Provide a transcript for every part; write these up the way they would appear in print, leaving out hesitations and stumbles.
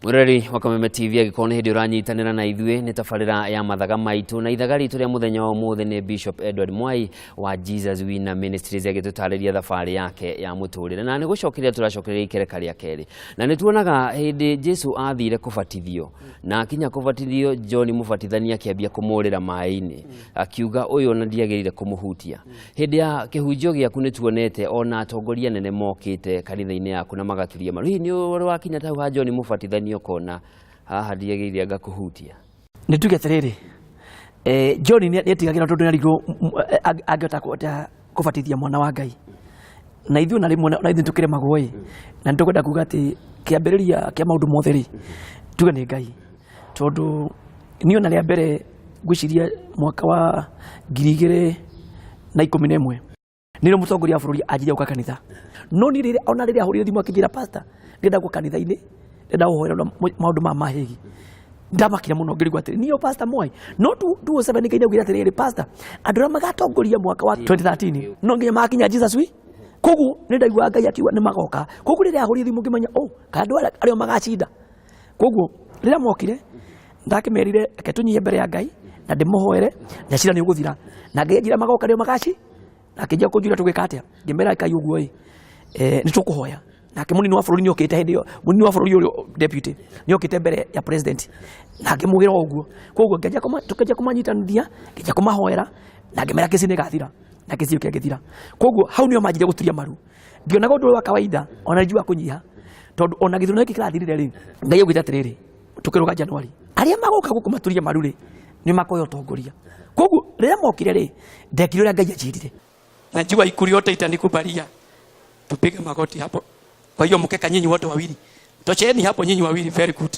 Murari wa Kameme TV agikone hindi uranyitanira na ithuĩ nĩ tabarĩra ya mathaga maitũ na ithaga ritũ rĩa mũthenya wa ũmũthĩ nĩ Bishop Edward Mwai wa Jesus Winner Ministries agĩtũtarĩria thabarĩ yake ya mũtũrĩre na nĩ gũcokeria tũracokeria ikereka rĩa kerĩ na nĩ tuonaga hĩndĩ Jesu athire kũbatithio na akinya kũbatithio John mũbatithania akĩambia kũmũrĩra maĩ-inĩ akiuga ũyũ ona ndiagĩrĩire kũmũhutia hĩndĩ ya kĩhunjio gĩaku nĩ tuonete ona atongoria nene mokĩte kanitha-inĩ yaku na magaturia maru hihi nĩ wakinya tau ha John mũbatithania kona haha ndiagĩrĩire anga kũhutia nĩ tuge atĩrĩrĩ John nĩ etigagĩra tondũ nĩ arigwo angĩhota kũbatithia mwana wa Ngai na ithuĩ na rĩmwe na ithuĩ tũkĩremagwo na nĩ tũkwenda kuuga atĩ kĩambĩrĩria kĩa maũndũ mothe rĩ tuge nĩ Ngai tondũ niĩ ona rĩa mbere ngwĩciria mwaka wa 2011 nĩrĩo mũtongoria wa bũrũri anjirie gũka kanitha no niĩ ona rĩrĩa ahũrire thimũ akĩnjĩra pastor ndĩrenda gũka kanitha-inĩ ndĩrenda gũhoera maũndũ ma mahĩgi ndamakire mũno ngĩrigwo atĩrĩ niyo pastor Mwai no 2007 nĩngaine gwĩra atĩrĩrĩ pastor andũ arĩa magatongoria mwaka wa 2013 no nginya makinya Jesus wi koguo nĩ ndaigua Ngai akiuga nĩ magoka koguo rĩrĩa ahũrire thimũ ngĩmenya andũ arĩa magacinda koguo rĩrĩa mokire ndakĩmerire reke tũnyihie mbere ya Ngai na ndĩmũhoere na cira nĩ ũgũthira na Ngai anjĩra magoka rĩo magaci na akĩnjia kũnjũria tũgĩka atĩa ngĩmera Ngai ũguo nĩ tũkũhoya nake munini wa bũrũri nĩ okĩte hĩndĩ ĩyo munini wa bũrũri ũrĩa deputy nĩ okĩte mbere ya president na ngĩmũgĩra ũguo koguo tukĩnjia kũmanyitanithia ngĩnjia kũmahoera na ngĩmera kĩci nĩ gathira na kĩci gĩkĩthira koguo hau nĩo manjirie gũturia maru ndionaga ũndũ wa kawaida ona njua kũnyiha tondũ ona gĩthurano gĩkĩ kĩrathirire rĩ Ngai augĩte atĩrĩrĩ tukĩrũga Januari arĩa magoka gũkũ maturia maru rĩ nĩ makoya ũtongoria koguo rĩrĩa mokire rĩ ndekire ũrĩa Ngai anjĩrire na njua ikuri yote itanikubalia tupige magoti hapo. Kwa hiyo mkeka nyinyi wote wawili. Tosheni hapo nyinyi wawili, very good.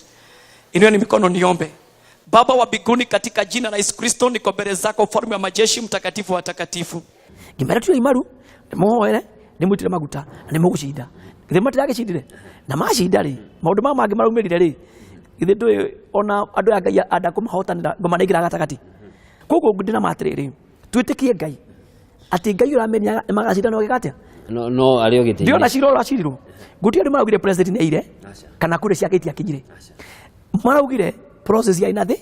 Inueni mikono niombe. Baba wa mbinguni katika jina la Yesu Kristo niko mbele zako mfalme wa majeshi mtakatifu wa takatifu. Ngimera tu imaru, muhoere, nimutire maguta, na nimugucinda. Githĩ matiragĩcindire na macinda rĩ maũndũ ma mangĩ maraumĩrire rĩ githĩ ndũĩ ona andũ a Ngai anda kũmahotanĩra ngoma nĩ ĩngĩra gatagatĩ. Koguo ndĩna matirĩrĩ twĩtĩkie Ngai atĩ Ngai ũramenya nĩ magacinda no gĩgatĩa. No arĩo gĩtĩ. Ndio na ciro racirirwo. Gũtirĩ andũ maraugire president nĩ ire kana kure ciake itiakinyire. Maraugire process ya inathĩ.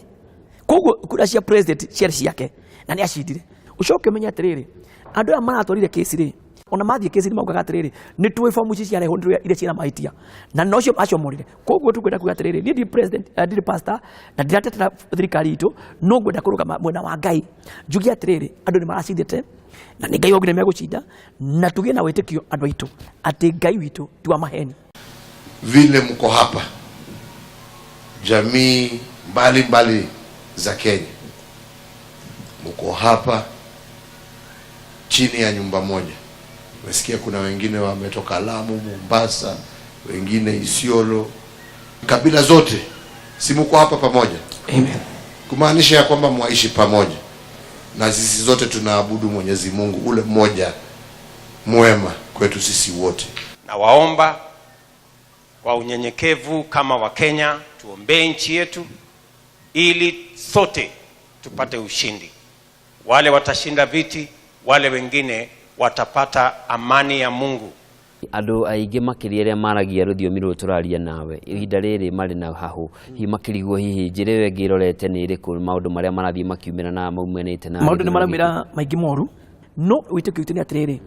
Koguo kura cia president ciarĩ ciake na nĩ acindire. Ucoke menya atĩrĩrĩ andũ aya maratwarire case rĩ ona mathiĩ case maugaga atĩrĩrĩ nĩ tuĩ form ici ciarehwo iria ciĩna mahĩtia na nocio acomorire. Koguo tũkwenda kuga atĩrĩrĩ niĩ ndi president ndi pastor na ndiratetera thirikari itũ no ngwenda kũrũgama mwena wa Ngai njuge atĩrĩrĩ andũ nĩ maracindĩte na nĩ Ngai ogire megũcinda na tugĩe na wĩtĩkio andũ aitũ atĩ Ngai witũ ti wa maheni. Vile mko hapa jamii mbalimbali za Kenya mko hapa chini ya nyumba moja. Umesikia kuna wengine wametoka Lamu, Mombasa, wengine Isiolo, kabila zote si mko hapa pamoja. Amen. Kumaanisha ya kwamba mwaishi pamoja na sisi zote tunaabudu Mwenyezi Mungu ule mmoja mwema kwetu sisi wote. Na waomba kwa unyenyekevu kama wa Kenya tuombee nchi yetu ili sote tupate ushindi. Wale watashinda viti, wale wengine watapata amani ya Mungu. Andũ aingĩ makĩria arĩa maragia rũthiomi rũrũ tũraria nawe ihinda rĩrĩ marĩ na hahu hihi makĩrigwo hihi njĩra ĩyo ĩngĩ ĩrorete nĩ ĩrĩkũ maũndũ marĩa marathiĩ makiumĩra na maumanĩte na maũndũ nĩ maraumĩra maingĩ moru no wĩtĩkio witũ nĩ atĩrĩrĩ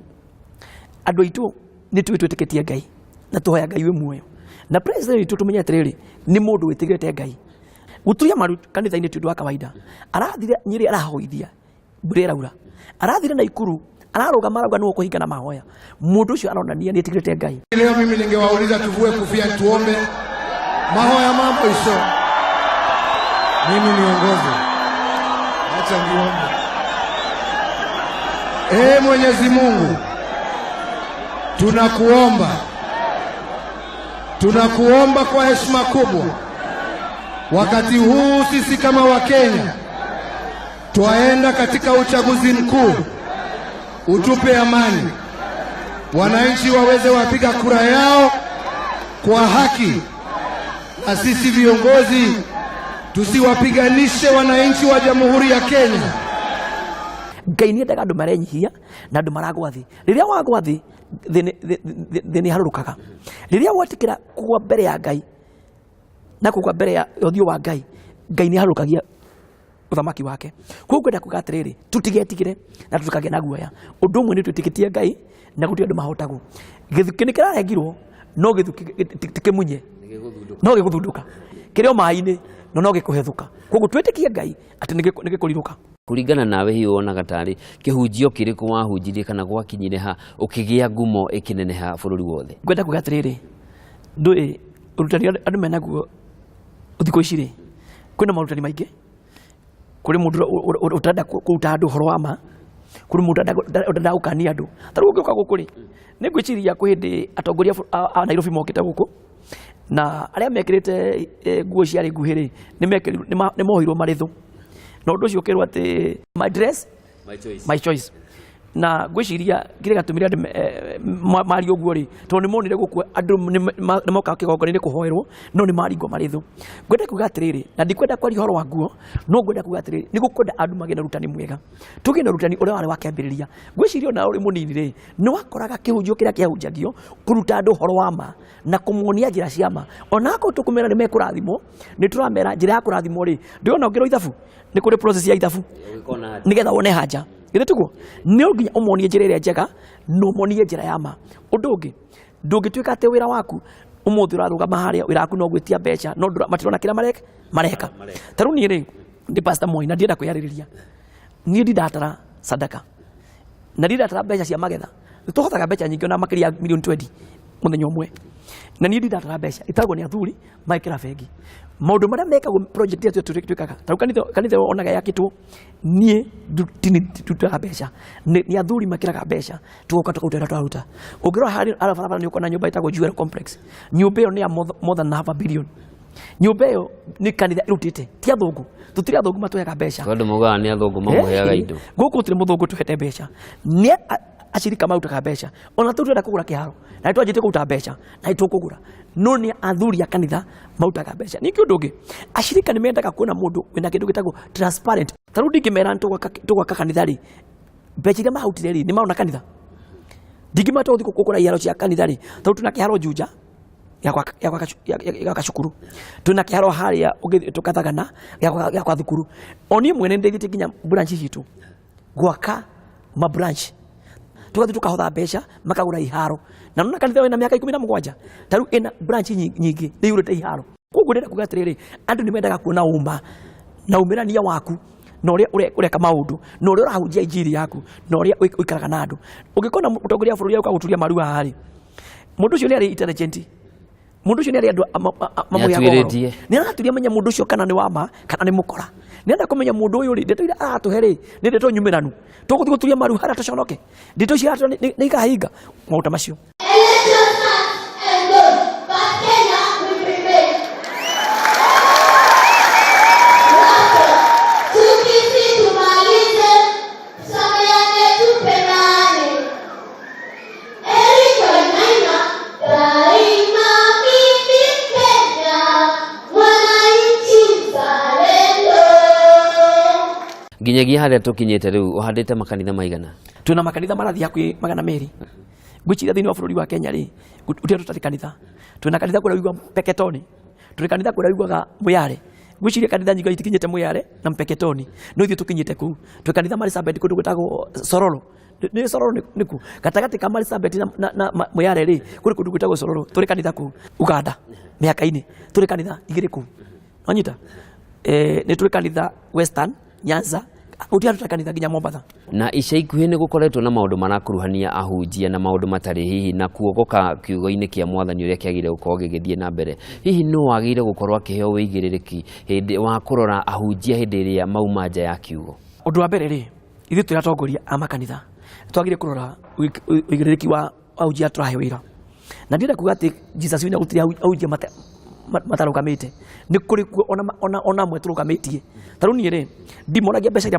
andũ aitũ nĩ twĩtĩkĩtie Ngai na tũhoya Ngai wĩ muoyo na president witũ tũmenye atĩrĩrĩ nĩ mũndũ wĩtĩkĩrĩte Ngai gũturia maru kanitha-inĩ ti ũndũ wa kawaida arathire Nyĩrĩ arahoithia mbura ĩraura arathire Naikuru anarũgama arauga nĩ ũkũhinga na mahoya mũndũ ũcio aronania nĩ etigĩrĩte Ngai. Leo mimi ningewauliza tuvue kofia tuombe mahoya mambo hizo. Mimi niongoze. Acha niombe. Mwenyezi Mungu tunakuomba kwa heshima kubwa wakati huu sisi kama Wakenya twaenda katika uchaguzi mkuu. Utupe amani, wananchi waweze wapiga kura yao kwa haki, na sisi viongozi tusiwapiganishe wananchi wa Jamhuri ya Kenya. Ngai nĩ endaga andũ marenyihia na andũ maragwa thĩ. Rĩrĩa wagwa thĩ thĩ nĩ harũrũkaga. Rĩrĩa watikĩra kugwa mbere ya Ngai na kugwa mbere ya uthio wa Ngai Ngai ni harukagia uthamaki wake kwa kwenda kugatiriri tutigetigire na tutikage na guoya undu umwe ni twitikitie Ngai na guti andu mahotagu githuki ni kirarengirwo no githuki tikimunye no giguthunduka kirio mai-ini no gikuhethuka koguo twitikie Ngai ati nigikuriruka kuringana nawe hiyo wonaga tari kihunjio kiriku wahunjirie kana gwakinyire ha ukigia ngumo ikineneha bururi wothe ngwenda kugatiriri ndui urutani andu menaguo uthiko iciri kwina marutani maingi kuri mundu utanda kuruta andu horo wa ma kuri mundu utanda ukania andu taru ukiuka gukuri ni gwiciria ku hindi atongoria a Nairobi mokite guku na aria mekirite nguo ciari nguhiri ni mohirwo marithu na undu ucio ukirwo ati my choice na gwiciria ngire gatumire andu mari uguo ri to ni monire guku andu ni moka kigongoni ni kuhoerwo no ni mari ngo marithu ngwenda kuga atiriri na ndikwenda kwari horo wa nguo no ngwenda kuga atiriri ni gukwenda andu magena rutani mwega tugina rutani uria wari wakambiriria gwiciria ona uri munini ri ni wakoraga kihunjio kiria kiahunjagio kuruta andu horo wa ma na kumuonia njira cia ma onako tukumera ni mekurathimo ni turamera njira ya kurathimo ri ndiona ngiro ithabu ni kuri process ya ithabu nigetha wone haja githitugo ni nginya umonie njira iria njega no monie njira ya ma undu ungi ndungituika ati wira waku umuthi urathugama haria wira waku no gwitia mbeca no matirona kira mareka taru ni ri ndi pastor Moi na ndienda kwiyaririria ni ndidatara sadaka na ndidatara mbeca cia magetha tuhotaga mbeca nyingi ona makiria milioni 20 muthenya umwe na ni ndidatara mbeca itagwo ni athuri maikira bengi maundu maria mekagwo project yetu twikaga taru kanitha onaga yakitwo nie tutara mbeca ni athuri makiraga mbeca tugoka tukutera twaruta ungirwa hari arabarabara ni ukona nyumba itagwo Jewel Complex nyumba iyo ni ya more than half a billion nyumba iyo ni kanitha irutite ti athungu tutiri athungu matuhega mbeca andu mugaga ni athungu mamuheaga indo guku turi muthungu tuhete mbeca ni acirika marutaga mbeca ona turenda kugura kiharo na twajite kuruta mbeca na tukugura no ni athuri a kanitha marutaga mbeca ni kiundu ungi acirika ni mendaga kuona mundu wina kindu gitagwo transparent tarudi ngimera tugwaka kanitha ri mbeca iria mahutire ri ni maona kanitha ndingimata uthi kugura iharo cia kanitha ri taru tuna kiharo Juja ya kashukuru tuna kiharo haria tukathagana ya kwa thukuru oni mwene ndeithite nginya branch hitu gwaka ma branch tugathi tukahotha mbeca makagura iharo na nona kanitha wena miaka 17 taru ina branch nyingi ni yurite iharo koguo ndenda kuga atiriri andu nimendaga kuona umba na umirania waku na ureka maundu na uria urahunjia injiri yaku na uria uikaraga na andu ungikona utongoria bururi uka guturia marua hari mundu ucio ni ari intelligent mundu ucio ni ari andu mamuyago ni araturia menya mundu ucio kana ni wama kana ni mukora ni enda kumenya mundu uyu ri ndeto ira aratuhere ni ndeto nyumiranu tuguthi guturia maru hara tuconoke ndeto cia ni ikahinga mauta macio nginyagia haria tukinyite riu uhandite makanitha maigana tuna makanitha marathi hakwi 200 ngwichira thiini wa bururi wa Kenya ri utia tutari kanitha tuna kanitha kura wigwa Peketoni tuna kanitha kura wigwa Muyare ngwichira kanitha nyingi itikinyite Muyare na Peketoni no ithio tukinyite ku tuna kanitha Marsabit kundu gwitagwo Sororo ni Sororo niku gatagati ka Marsabit na Muyare ri kuri kundu gwitagwo Sororo turi kanitha ku Uganda miaka-ini turi kanitha igiri ku onyita ni turi kanitha Western Nyanza utia tutakanitha nginya Mombasa na ica ikuhi ni gukoretwo na maundu marakuruhania ahunjia na maundu matari hihi na kuogoka kiugo-ini kia mwathani uria kiagire gukorwo gigithie na mbere hihi no wagire gukorwo akiheo wigiririki hindi wa kurora ahunjia hindi iria mauma nja ya kiugo undu wa mbere ri ithu turatongoria a makanitha twagire kurora wigiririki wa ahunjia turahe wira na ndira kuga ati Jesus wina gutiri ahunjia matarugamite ni kuri ona mwe turugamitie taru ni ri ndimonagia mbeca iria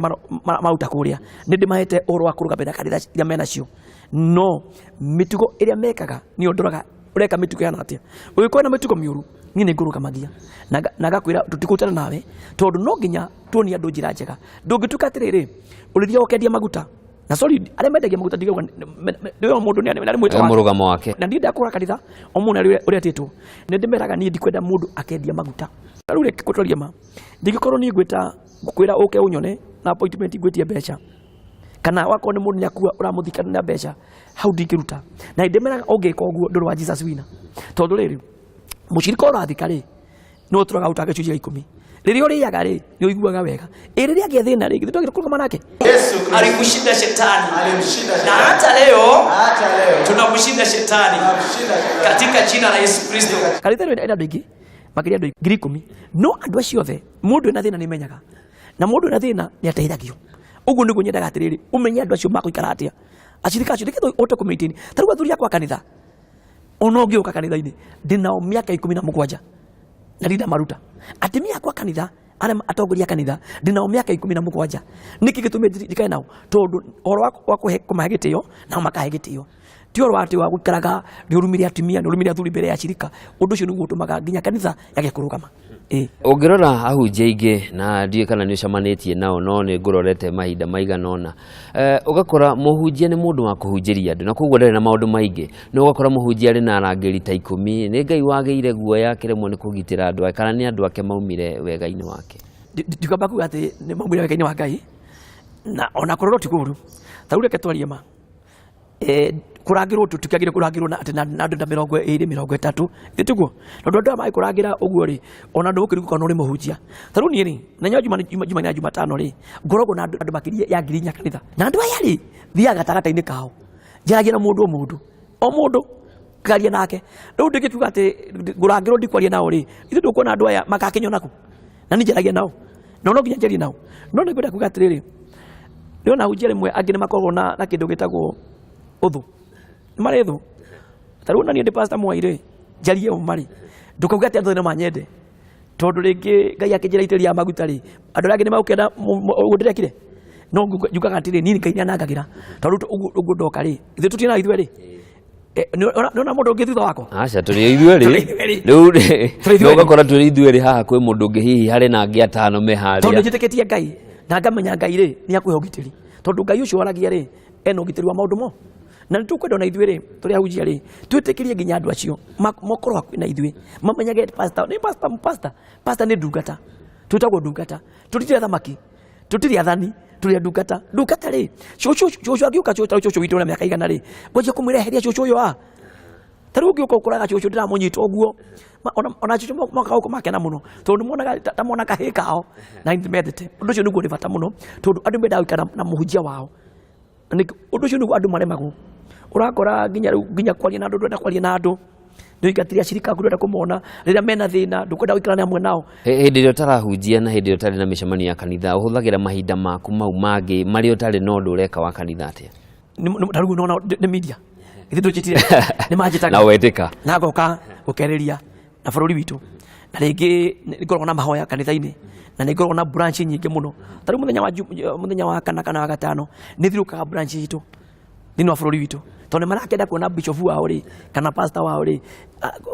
maruta kuria ni ndimahete oro wa kurugamira kanitha iria mena cio no mitugo iria mekaga ni ondoraga ureka mitugo yana atia ugikona mitugo miuru ni ni ngurugamagia na gakwira tutikutana nawe tondu no nginya tuoni andu njira njega ndungituka atiriri uriria ukendia maguta na sorry arĩa mendagia maguta ndigauga nĩwe mũndũ nĩ mwĩto wake mũrũgamo wake na ndĩenda kũra kanitha o mũndũ ũrĩa tĩtwo nĩ ndĩmeraga niĩ ndikwenda mũndũ akendia maguta rĩu reke kũtoria ma ndingĩkorwo niĩ ngwĩra ũke ũnyone na appointment ngwĩtie mbeca kana wakorwo nĩ mũndũ nĩakua ũramũthikana na mbeca hau ndingĩruta na ndĩmeraga ũngĩka ũguo ndũrĩ wa Jesus wina tondũ rĩrĩ mũcirika ũrathika rĩ no tũraga ũtage gĩcunjĩ gĩa 10 rĩrĩa ũrĩaga rĩ nĩ ũiguaga wega rĩrĩa agĩa thĩna rĩ githĩ kũrũgama nake Yesu alimshinda shetani na hata leo tunamshinda shetani katika jina la Yesu Kristo. Kanitha ĩno ĩna andũ aingĩ makĩria andũ 10,000 no andũ acio othe mũndũ ena thĩna nĩ menyaga na mũndũ ena thĩna nĩ ateithagio ũguo nĩguo nyendaga atĩrĩrĩ ũmenye andũ acio makũikara atĩa acirika acio nĩgetha ũhote kũmaintain tarĩu athuri akwa kanitha ona ũngĩũka kanitha-inĩ ndĩnao mĩaka 17 na ndinda maruta atimia akwa kanitha arĩa atongoria kanitha ndĩnao mĩaka 17 nĩkĩ gĩtũmi ndikae nao tondũ ũhoro wa kũmahe gĩtĩo na makahe gĩtĩo ti ũhoro wa atĩ wa gũikaraga nĩ ũrumire atumia nĩ ũrumire athuri mbere ya acirika ũndũ ũcio nĩguo ũtũmaga nginya kanitha yage kũrũgama. Ũngĩrora ahunjia aingĩ na ndiũĩ kana nĩ ũcemanĩtie nao no nĩ ngũrorete mahinda maigana ũna ũgakora mũhunjia nĩ mũndũ wa kũhunjĩria andũ na koguo ndarĩ na maũndũ maingĩ no ũgakora mũhunjia arĩ na arangĩri ta 10 nĩ Ngai wagĩire guoya kĩremwo nĩ kũgitĩra andũ ake kana nĩ andũ ake maumire wega-inĩ wake. Ndikwamba kuga atĩ nĩ maumire wega-inĩ wa Ngai na ona kũrorwo ti kũru ta rĩu reke twarie ma kũrangĩrwo tũtikagire kũrangĩrwo na atĩ na andũ 20-30 gĩtiguo na andũ arĩa kũrangĩra ũguo rĩ ona ndũ ũkĩriguka no rĩ mũhunjia ta rĩu niĩ rĩ na nyuma na Jumatano rĩ ngoragwo na andũ makĩria ya 1,000 kanitha na andũ aya rĩ thiaga gatagatĩ-inĩ kao njaragia na mũndũ o mũndũ ngaria nake rĩu ndĩngĩkiuga atĩ ngũrangĩrwo ndikwaria nao rĩ ithuĩ ndũkuona andũ aya makakinywo naku na niĩ njaragia nao no nginya njarie nao no nĩngwenda kuga atĩrĩrĩ ndĩrona ahunjia rĩmwe angĩ nĩ makoragwo na kĩndũ gĩtagwo ũthũ nĩ marĩ thũ ta rĩu na niĩ ndĩ pastor Mwai rĩ njarie marĩ ndũkauga atĩ andũ nĩ manyende tondũ rĩngĩ Ngai akĩnjĩra maguta rĩ andũ arĩa angĩ nĩ magũkĩenda ũguo ndĩrekire no njugaga atĩrĩ niĩ Ngai nĩanangagĩra tondũ ũguo ndoka rĩ ithuĩ tũtiena ithuĩ rĩ nĩona mũndũ ũngĩ thutha wakwa aca tũrĩ ithuĩ rĩ rĩu ũgakora tũrĩ ithuĩ rĩ haha kwĩ mũndũ ũngĩ hihi harĩ na angĩ 5 me harĩa tondũ njĩtĩkĩtie Ngai na ngamenya Ngai rĩ nĩ akũhe ũgitĩri tondũ Ngai ũcio waragia rĩ ena ũgitĩri wa maũndũ mo na nĩ tũkwenda na ithuĩ rĩ tũrĩ ahunjia rĩ twĩtĩkĩrie nginya andũ acio mokorwo hakuhĩ na ithuĩ mamenyage pastor nĩ ndungata twĩtagwo ndungata tũtirĩ athamaki tũtirĩ athani tũrĩ ndungata rĩ cũcũ agĩũka cũcũ witũ na mĩaka igana rĩ ngwanjia kũmwĩreheria cũcũ ũyũ ta rĩu ũngĩũka ũkoraga cũcũ ndĩramũnyita ũguo ona cũcũ mokaga gũkũ makena mũno tondũ nĩmona kahĩĩ kao na nĩmendete ũndũ ũcio nĩguo nĩ bata mũno tondũ andũ mendaga gũikara na mũhunjia wao ũndũ ũcio nĩguo andũ maremagwo ũrakora nginya kwaria na andũ ndwenda kwaria na andũ nĩũingatĩria acirika aku ndwenda kũmona rĩrĩa mena thĩna ndũkwenda gũikarania hamwe nao hĩndĩ ĩrĩa ũtarahunjia na hĩndĩ ĩrĩa ũtarĩ na mĩcemanio ya kanitha ũhũthagĩra mahinda maku mau mangĩ marĩa ũtarĩ na ũndũ ũreka wa kanitha atĩa ta rĩu nona nĩ media ithuĩ tũnjĩtire nĩ manjĩtaga na wetĩka na ngoka gũkerĩria na bũrũri witũ na rĩngĩ nĩngoragwo na mahoya kanitha-inĩ na nĩngoragwo na branch nyingĩ mũno ta rĩu mũthenya wa kana wa gatano nĩthiũrũkaga branch itũ thĩinĩ wa bũrũri witũ tondũ marakenda kuona bishop wao rĩ kana pastor wao rĩ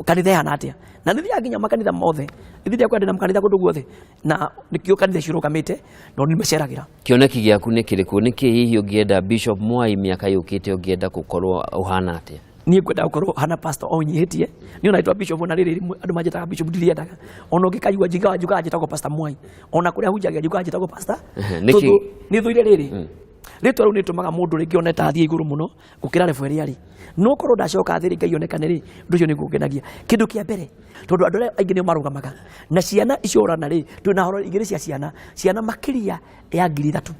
kanitha ihana atĩa na nĩthiaga nginya makanitha mothe ithuĩ kwenda na makanitha kũndũ guothe na nĩkĩo kanitha cirũgamĩte no nĩmaceragĩra kĩoneki gĩaku nĩ kĩrĩkũ nĩkĩ hihi ũngĩenda Bishop Mwai mĩaka yũkĩte ũngĩenda gũkorwo ũhana atĩa niĩ ngwenda gũkorwo hana pastor o nyihĩtie niĩ ona itwa bishop na rĩrĩ andũ manjĩtaga bishop ndiriendaga ona ũngĩkaigua njugaga njĩtagwo pastor Mwai ona kũrĩa hunjagia njugaga njĩtagwo pastor tondũ nĩ thũire rĩrĩ rĩtwa rĩu nĩtũmaga mũndũ rĩngĩ oneta athiĩ igũrũ mũno gũkĩra level ĩrĩa arĩ no korwo ndacoka thĩ Ngai onekane rĩ ũndũ ũcio nĩguo ũngenagia kĩndũ kĩa mbere tondũ andũ arĩa aingĩ nĩo marũgamaga na ciana icio ũrana rĩ twĩna horo igĩrĩ cia ciana makĩria ya 3,000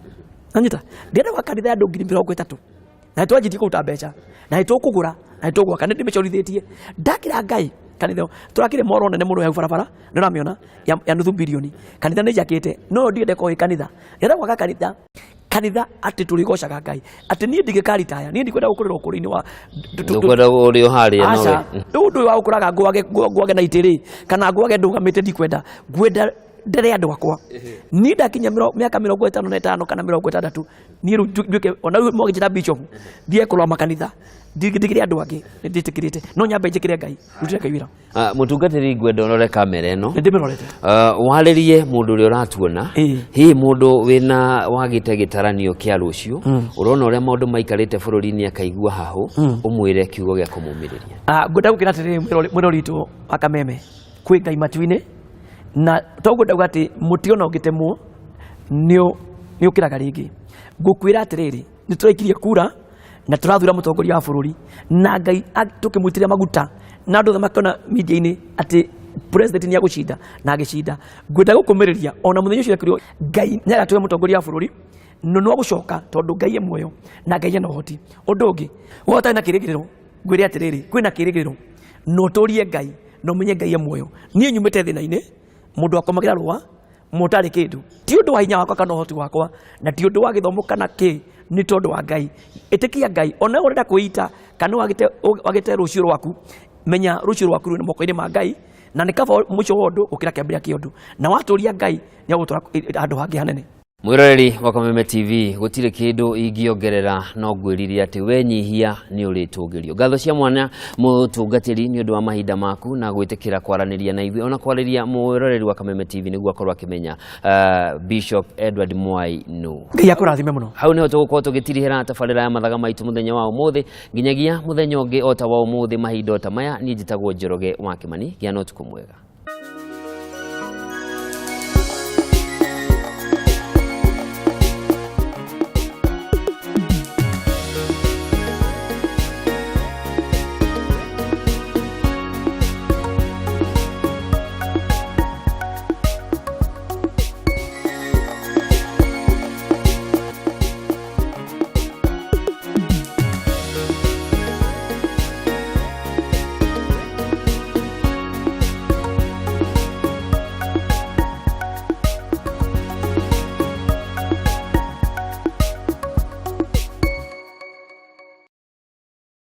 nanyita ndĩrenda gwa kanitha ya andũ 30,000 na nĩtwanjitie kũruta mbeca na nĩtũkũgũra na nĩtũgwaka nĩndĩmĩcorithĩtie ndakĩra Ngai kanitha tũrakĩrĩ moro nene mũno ya barabara nĩũramĩona ya nuthu bilioni kanitha nĩnjakĩte no ndiende koĩ kanitha ndĩrenda gwaka kanitha atĩ tũrĩgocaga Ngai atĩ niĩ ndingĩkaritaya niĩ ndikwenda gũkũrĩra ũkũrũ-inĩ wa ndũkwenda ũrĩ o harĩa nowe rĩu ũndũ wa gũkũraga ngwage na itĩ rĩ kana ngwage ndũgamĩte ndikwenda ngwenda ndere andũ akwa niĩ ndakinya mĩaka 55 kana 60 niĩ rĩu nduĩke ona rĩu mwanjĩta bishop thiĩ kũrũa makanitha ndigire andu angi nditikirite no nyamba njikire Ngai rutire Ngai wira mutungatiri ngwenda urore kamera eno ndimirorete waririe mundu uri uratuona hi mundu wina wagite gitaranio kia rucio urona uria maundu maikarite bururi-ini akaigua hahu umwire kiugo gia kumumiriria ngwenda gukira atiri mwiroritu akameme kwi Ngai matu-ini na togwenda kuga ati muti ona ungitemwo ni ukiraga ringi ngukwira atiriri ni turaikirie kura na turathura mutongoria wa bururi na Ngai tukimwitiria maguta na andu makona media-ini ati president ni agushinda na agishinda ngwenda gukumiriria ona muthenya ucio ekirio Ngai ni agatuwe mutongoria wa bururi no gucoka tondu Ngai e muoyo na Ngai ena uhoti undu ungi wota na kirigiriro ngwire atiriri kwina kirigiriro no turie Ngai no menye Ngai e muoyo nie nyumite thina-ini mundu akomagira rwa mutari kindu ti undu wa hinya wakwa kana uhoti wakwa na ti undu wa githomo kana ki ni tondu wa Ngai itikia Ngai ona urenda kuita kana wagite rucio rwaku menya rucio rwaku ni moko-ini ma Ngai na ni kaba mucio wondu ukira kiambia kiondu na waturia Ngai ni agutura andu hangi hanene mwiroreri wa Kameme TV gutire kindu ingiongerera no ngwiririe ati wenyihia ni uritungirio ngatho cia mwana mutungatiri ni undu wa mahinda maku na gwitikira kwaraniria na ithuĩ ona kwariria mwiroreri wa Kameme TV niguo akorwo akimenya Bishop Edward Mwai no Ngai akurathime muno hau niho tugukorwo tugitirihira tabarĩra ya mathaga maitu muthenya wa umuthi nginyagia muthenya ũngĩ ota wa umuthi mahinda ota maya ni njitagwo Njoroge wa Kimani gia no tukumwega.